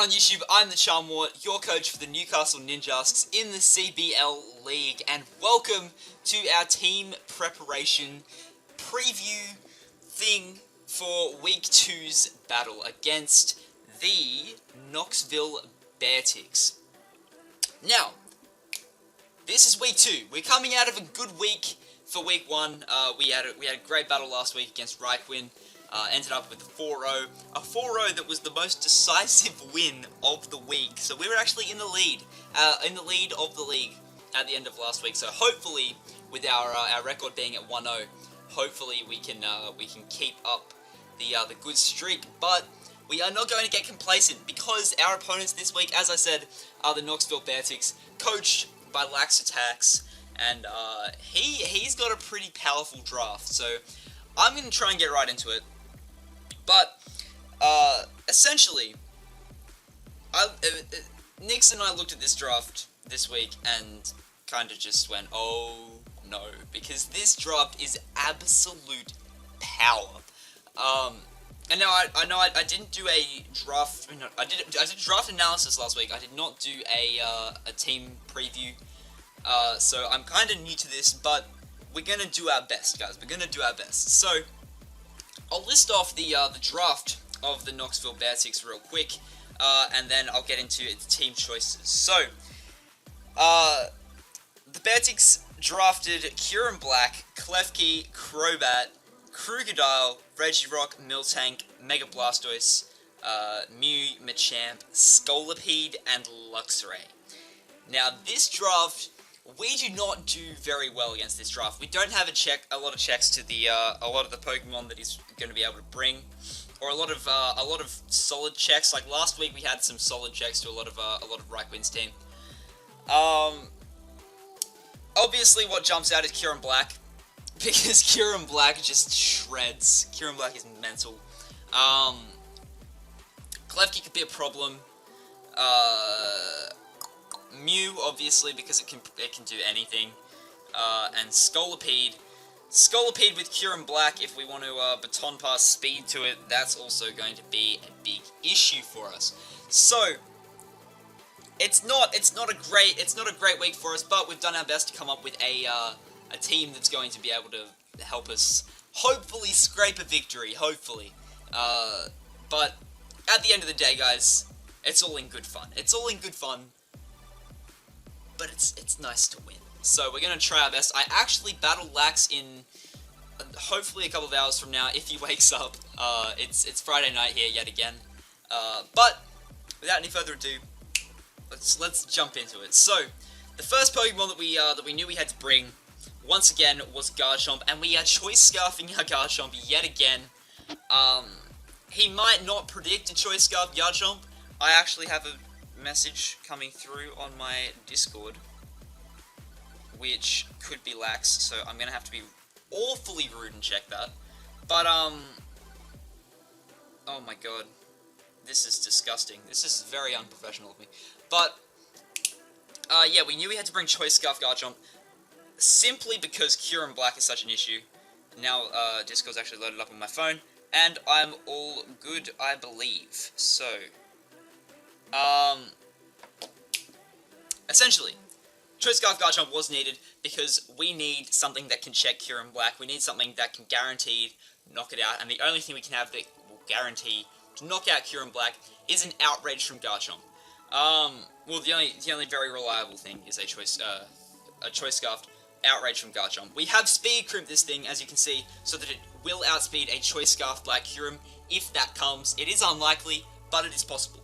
on YouTube? I'm the Charmwart, your coach for the Newcastle Ninjasks in the CBL League, and welcome to our team preparation preview thing for Week 2's battle against the Knoxville Bearticks. Now, this is Week 2. We're coming out of a good week for Week 1. We had a great battle last week against Reichwin. Ended up with a 4-0. A 4-0 that was the most decisive win of the week. So we were actually in the lead of the league at the end of last week. So hopefully, with our record being at 1-0, hopefully we can keep up the good streak. But we are not going to get complacent because our opponents this week, as I said, are the Knoxville Bearticks, coached by Lax Attacks, and he's got a pretty powerful draft. So I'm going to try and get right into it. But, essentially, Nix and I looked at this draft this week and kind of just went, oh no, because this draft is absolute power. And now I know I didn't do a draft. I did draft analysis last week. I did not do a team preview. So I'm kind of new to this, but we're gonna do our best, guys. We're gonna do our best. So I'll list off the draft of the Knoxville Bearticks real quick, and then I'll get into its team choices. So, the Bearticks drafted Kieran Black, Klefki, Crobat, Krookodile, Regirock, Miltank, Mega Blastoise, Mew, Machamp, Scolipede, and Luxray. Now, this draft, we do not do very well against this draft. We don't have a lot of checks to a lot of the Pokemon that he's going to be able to bring, or a lot of solid checks. Like last week, we had some solid checks to a lot of Reichwin's team. Obviously, what jumps out is Kieran Black, because Kieran Black just shreds. Kieran Black is mental. Klefki could be a problem. Mew, obviously, because it can do anything, and Scolipede with Kieran Black. If we want to baton pass speed to it, that's also going to be a big issue for us. So it's not a great week for us, but we've done our best to come up with a team that's going to be able to help us hopefully scrape a victory. Hopefully, but at the end of the day, guys, it's all in good fun. But it's nice to win. So we're going to try our best. I actually battle Lax in hopefully a couple of hours from now if he wakes up. It's Friday night here yet again. But without any further ado, let's jump into it. So the first Pokemon that we knew we had to bring once again was Garchomp, and we are choice scarfing our Garchomp yet again. He might not predict a choice scarf Garchomp. I actually have a message coming through on my Discord, which could be Lax, so I'm gonna have to be awfully rude and check that. But oh my god, this is disgusting. This is very unprofessional of me. But yeah, we knew we had to bring Choice Scarf Garchomp simply because Kieran Black is such an issue. Now Discord's actually loaded up on my phone, and I'm all good, I believe. So essentially, Choice Scarf Garchomp was needed because we need something that can check Kieran Black. We need something that can guaranteed knock it out, and the only thing we can have that will guarantee to knock out Kieran Black is an Outrage from Garchomp. Well, the only very reliable thing is a Choice Scarf Outrage from Garchomp. We have Speed Crimp this thing, as you can see, so that it will outspeed a Choice Scarf Black Kyurem if that comes. It is unlikely, but it is possible.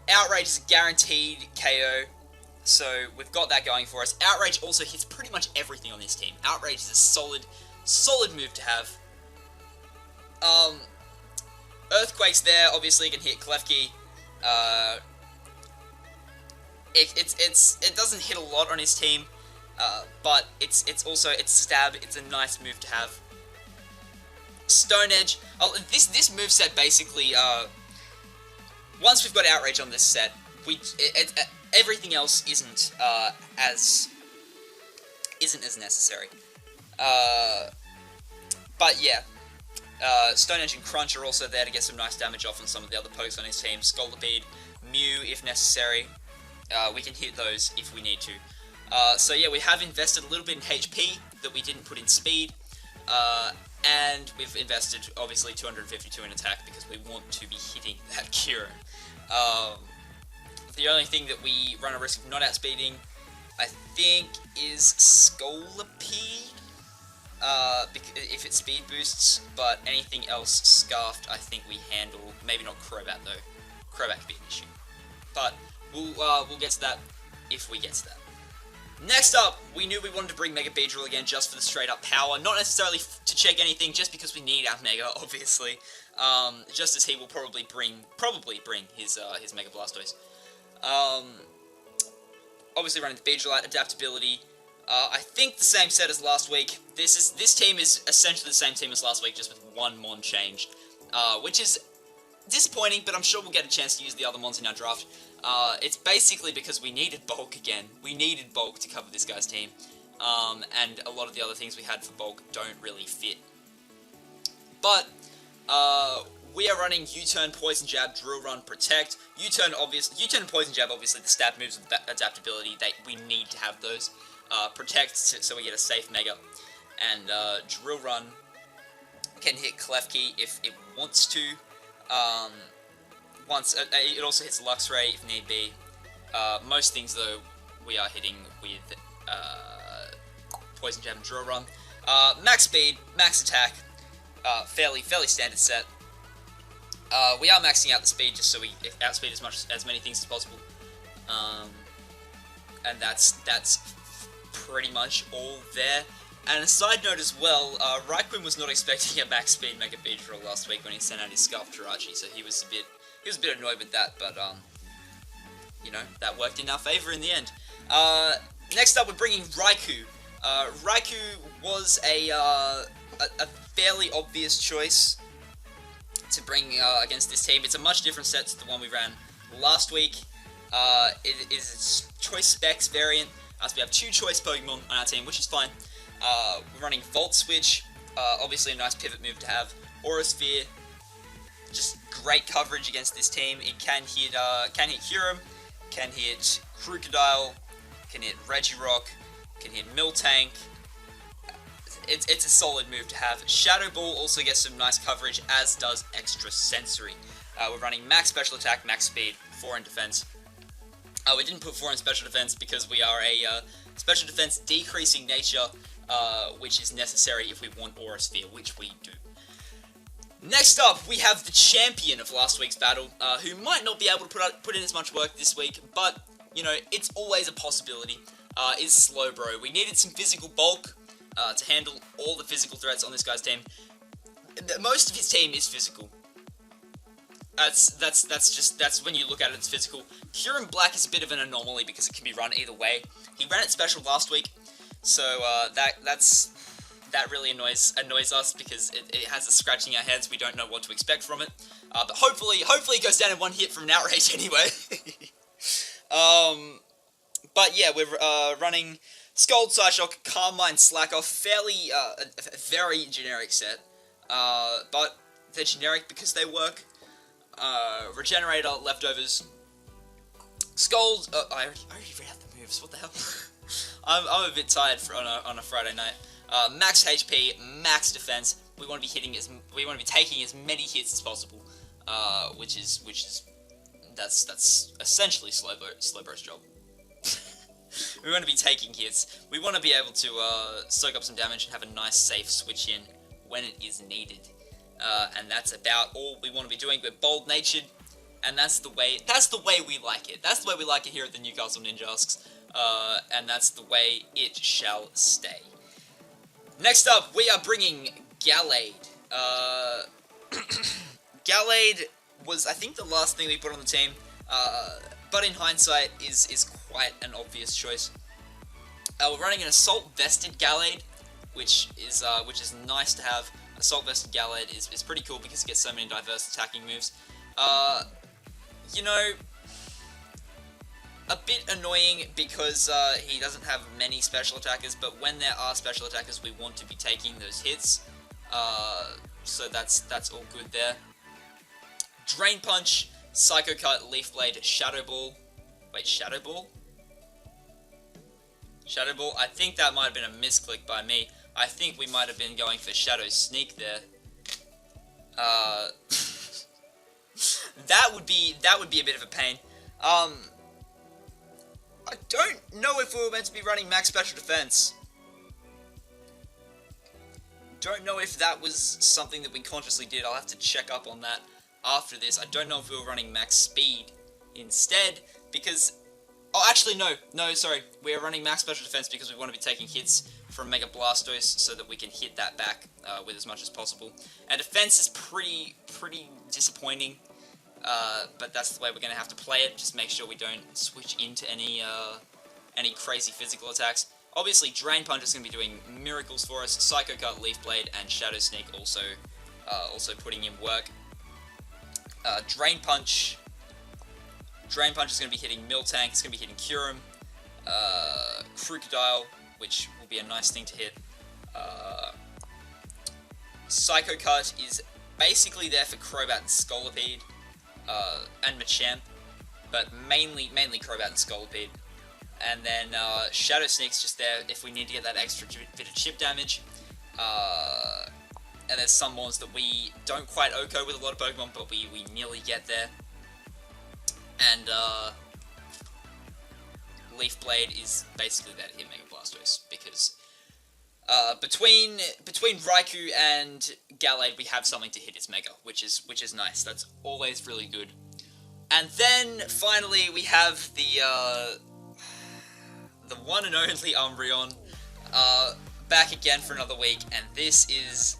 Outrage is a guaranteed KO, so we've got that going for us. Outrage also hits pretty much everything on this team. Outrage is a solid move to have. Earthquake's there, obviously can hit Klefki. It doesn't hit a lot on his team, but it's stab. It's a nice move to have. Stone Edge. Oh, this moveset basically. Once we've got Outrage on this set, everything else isn't as necessary. But yeah, Stone Edge and Crunch are also there to get some nice damage off on some of the other pokes on his team. Scolipede, Mew if necessary. We can hit those if we need to. So yeah, we have invested a little bit in HP that we didn't put in speed. And we've invested, obviously, 252 in attack because we want to be hitting that Kieran. The only thing that we run a risk of not outspeeding, I think, is Scolipede. If it speed boosts, but anything else Scarfed, I think we handle. Maybe not Crobat though. Crobat could be an issue, but we'll get to that if we get to that. Next up, we knew we wanted to bring Mega Beedrill again just for the straight up power, not necessarily to check anything, just because we need our Mega, obviously. Just as he will probably bring his Mega Blastoise. Obviously running the Beedrill at adaptability. I think the same set as last week. This team is essentially the same team as last week, just with one Mon changed, which is disappointing, but I'm sure we'll get a chance to use the other Mons in our draft. It's basically because we needed Bulk again. We needed Bulk to cover this guy's team, and a lot of the other things we had for Bulk don't really fit. But we are running U-Turn, Poison Jab, Drill Run, Protect. U-Turn and Poison Jab, obviously the stab moves with adaptability. We need to have those. Protect so we get a safe Mega, and Drill Run can hit Klefki if it wants to. It also hits Luxray if need be. Most things though we are hitting with Poison Jab and Drill Run. Max speed, max attack, fairly standard set. We are maxing out the speed just so we outspeed as many things as possible. And that's pretty much all there. And a side note as well, Raikkonen was not expecting a max speed Mega Beedrill last week when he sent out his Scarf Jirachi, so he was a bit annoyed with that, but you know, that worked in our favor in the end. Next up, we're bringing Raikou. Raikou was a fairly obvious choice to bring against this team. It's a much different set to the one we ran last week. It is a Choice Specs variant, so we have 2 Choice Pokemon on our team, which is fine. We're running Volt Switch, obviously a nice pivot move to have. Aura Sphere, just great coverage against this team. It can hit Kyurem, can hit Crocodile, can hit Regirock, can hit Miltank. It's a solid move to have. Shadow Ball also gets some nice coverage, as does Extra Sensory. We're running max special attack, max speed, 4 in defense. We didn't put 4 in special defense because we are a special defense decreasing nature, which is necessary if we want Aura Sphere, which we do. Next up, we have the champion of last week's battle, who might not be able to put in as much work this week, but, you know, it's always a possibility, is Slowbro. We needed some physical bulk to handle all the physical threats on this guy's team. Most of his team is physical. That's when you look at it, it's physical. Kyurem Black is a bit of an anomaly because it can be run either way. He ran it special last week, so that really annoys us because it has us scratching our heads. We don't know what to expect from it. But hopefully it goes down in 1 hit from an outrage anyway. But yeah, we're running Scald, Psyshock, Carmine, Slacker, fairly a very generic set. But they're generic because they work. Regenerator, Leftovers, Scold. I already read out the moves. What the hell? I'm a bit tired on a Friday night. Max HP, max defense. We want to be taking as many hits as possible. Which is that's essentially Slowbro's job. We want to be taking hits. We want to be able to soak up some damage and have a nice safe switch in when it is needed. And that's about all we want to be doing. We're bold-natured, and that's the way we like it. That's the way we like it here at the Newcastle Ninjasks, and that's the way it shall stay. Next up, we are bringing Gallade. Gallade was, I think, the last thing we put on the team, but in hindsight is quite an obvious choice. We're running an Assault Vested Gallade, which is nice to have. Assault Vested Gallade is pretty cool because it gets so many diverse attacking moves. You know, a bit annoying because he doesn't have many special attackers, but when there are special attackers, we want to be taking those hits. So that's all good there. Drain Punch, Psycho Cut, Leaf Blade, Shadow Ball. Wait, Shadow Ball? Shadow Ball? I think that might have been a misclick by me. I think we might have been going for Shadow Sneak there. That would be a bit of a pain. I don't know if we were meant to be running max special defense. Don't know if that was something that we consciously did. I'll have to check up on that after this. I don't know if we were running max speed instead, because... Oh, actually, no, sorry. We're running max special defense because we want to be taking hits from Mega Blastoise so that we can hit that back with as much as possible. Our defense is pretty disappointing, but that's the way we're going to have to play it. Just make sure we don't switch into any crazy physical attacks. Obviously, Drain Punch is going to be doing miracles for us. Psycho Cut, Leaf Blade, and Shadow Sneak also putting in work. Drain Punch is going to be hitting Miltank, it's going to be hitting Kyurem, Krookodile, which will be a nice thing to hit. Psycho Cut is basically there for Crobat and Scolipede, and Machamp, but mainly Crobat and Scolipede. And then Shadow Sneak's just there if we need to get that extra bit of chip damage. And there's some mons that we don't quite OHKO with a lot of Pokemon, but we nearly get there. And Leaf Blade is basically there to hit Mega Blastoise, because between Raikou and Gallade we have something to hit its Mega, which is nice. That's always really good. And then finally we have the one and only Umbreon back again for another week, and this is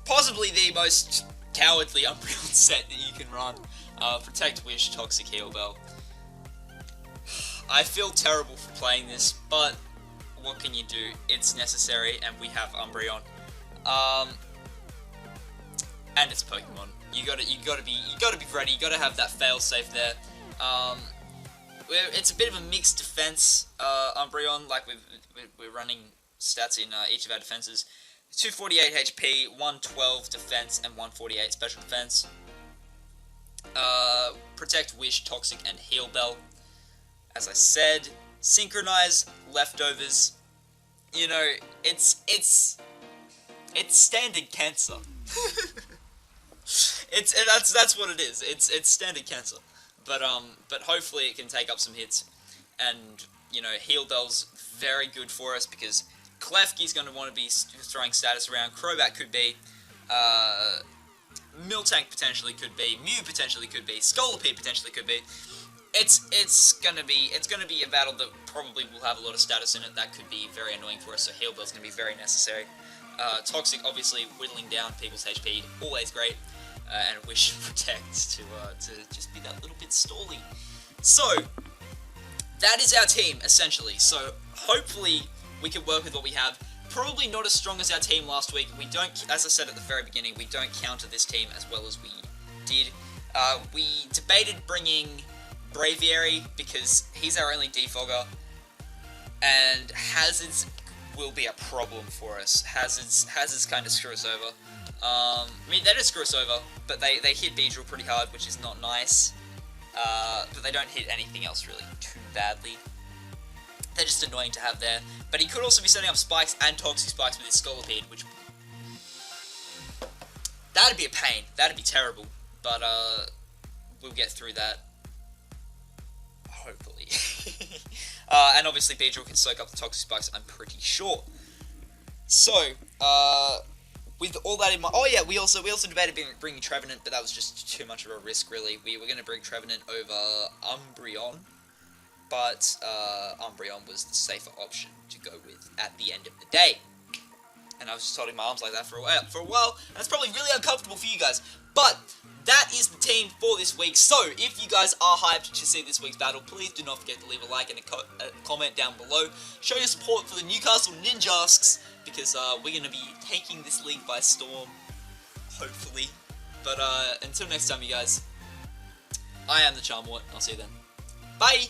possibly the most cowardly Umbreon set that you can run. Protect, Wish, Toxic, Heal Bell. I feel terrible for playing this, but what can you do? It's necessary, and we have Umbreon. And it's Pokemon. You gotta be ready. You gotta have that fail-safe there. It's a bit of a mixed defense, Umbreon. Like we're running stats in each of our defenses. 248 HP, 112 defense, and 148 special defense. Protect, Wish, Toxic, and Heal Bell. As I said, Synchronize, Leftovers. You know, it's standard cancer. That's what it is. It's standard cancer. But hopefully it can take up some hits, and you know, Heal Bell's very good for us because Klefki's going to want to be throwing status around. Crobat could be, Miltank potentially could be, Mew potentially could be, Scolipede potentially could be. It's gonna be a battle that probably will have a lot of status in it. That could be very annoying for us. So Heal Bell's going to be very necessary. Toxic, obviously, whittling down people's HP, always great. And Wish Protect to just be that little bit stally. So that is our team essentially. So hopefully we can work with what we have. Probably not as strong as our team last week. We don't, as I said at the very beginning, we don't counter this team as well as we did. We debated bringing Braviary because he's our only defogger, and Hazards will be a problem for us. Hazards kind of screw us over. I mean, they don't screw us over, but they hit Beedrill pretty hard, which is not nice. But they don't hit anything else really too badly. They're just annoying to have there. But he could also be setting up spikes and Toxic Spikes with his Scolipede, which... that'd be a pain. That'd be terrible. But, we'll get through that. Hopefully. And obviously Beedrill can soak up the Toxic Spikes, I'm pretty sure. So, with all that in mind... Oh yeah, we also debated bringing Trevenant, but that was just too much of a risk, really. We were going to bring Trevenant over Umbreon, but Umbreon was the safer option to go with at the end of the day. And I was just holding my arms like that for a while. That's probably really uncomfortable for you guys. But that is the team for this week. So if you guys are hyped to see this week's battle, please do not forget to leave a like and a comment down below. Show your support for the Newcastle Ninjasks, because we're going to be taking this league by storm, hopefully. But until next time, you guys, I am the Charmort. I'll see you then. Bye!